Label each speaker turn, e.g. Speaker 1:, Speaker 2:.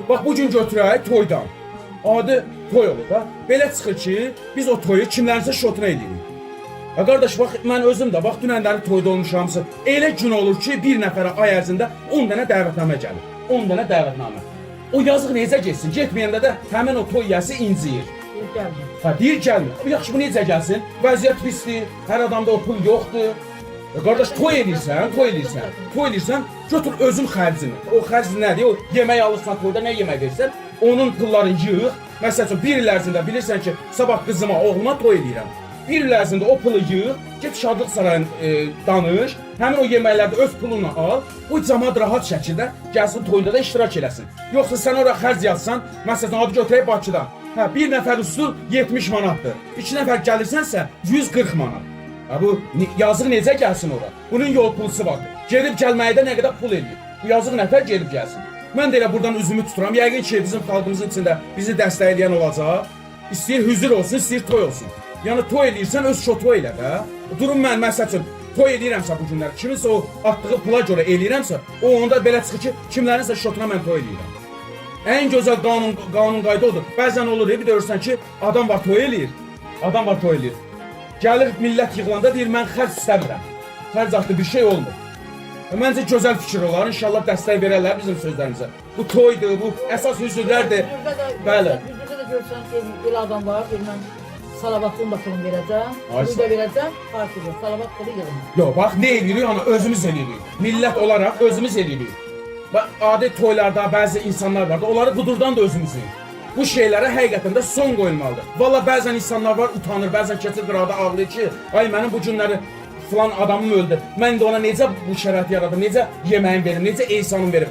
Speaker 1: Bax bu gün götürək toydan. Adi toy olur da. Belə çıxır ki, biz o toyu kimlərinsə şotuna edirik. Ya qardaş, bax mən özüm də bax dünənləri toyda olmuşamsa, elə gün olur ki, bir nəfərə ay ərzində 10 dənə dəvətnamə gəlir. 10 dənə dəvətnamə. O yazıq necə getsin? Getməyəndə də həmin o toy yəsi inciyir. Hə, deyir gəlmir. Yaxşı, bu necə gəlsin? Vəziyyət pisdir, hər adamda o pul yoxdur. Qardaş, toy edirsən, götür özün xərcini. O xərc nədir? O yemək alırsan toyda, nə yemək versən, onun pullarını yığ. Məsəl üçün, bir il ərzində bilirsən ki, sabah qızıma, oğluma toy edirəm. Bir il ərzində o pulu yığ, get Şadlıq Sarayına danış, həmin o yeməklərdə öz pulunu al, bu cəmaət rahat şəkildə gəlsin toyunda da iştirak eləsin. Yoxsa sən oraya xərc yazsan, məsələn, adı götürək Bakıdan. Hə, bir nəfər üstü 70 manatdır. 2 nəfər gəlirsənsə 140 manat. Ha, bu yazıq necə gəlsin ora? Bunun yol pulusu var. Gedib gəlməyə də nə qədər pul edir. Bu yazıq nəfər gedib gəlsin. Mən də elə buradan üzümü tuturam. Yəqin ki, bizim xalqımızın içində bizi dəstəkləyən olacaq. İstəyir hüzur olsun, istəyir toy olsun. Yəni toy edirsən, öz şotu elə də. Durum mən məsəl üçün toy edirəmsə bu günlər, kiminsə o atdığı pula görə eləyirəmsə, o onda belə çıxır ki, kimlərinsə şotuna mən toy eləyirəm. Ən gözəl qanun qayda odur. Bəzən olur, bir görürsən ki, adam var toy eləyir. Adam var toy eləyir. Gəlir millət yığılanda deyir, mən xərc istəmirəm. Xərc haqqında bir şey olmur. Məncə gözəl fikir olar. İnşallah dəstək verərlər bizim sözlərimizə. Bu toydur, bu əsas hüzürlərdir. Bəli.
Speaker 2: Bizdə də görsən ki, elə adam var, mən salavatlının da pulunu verəcəm, pulu da verəcəm, partidir, salavat pulu yığılmır.
Speaker 1: Yox, bax, ne edirik, ana, özümüz edirik. Millət olaraq özümüz edirik. Bax, adi toylarda bəzi insanlar var da, onları qudurdan da özümüz edirik. Bu şeylərə həqiqətən də son qoyulmalıdır. Valla bəzən insanlar var, utanır, bəzən keçir qıraqda ağlayır ki, ay mənim bu günləri filan adamım öldü. Mən də ona necə bu şəraiti yaradım, necə yeməyin verim, necə eysanım verim.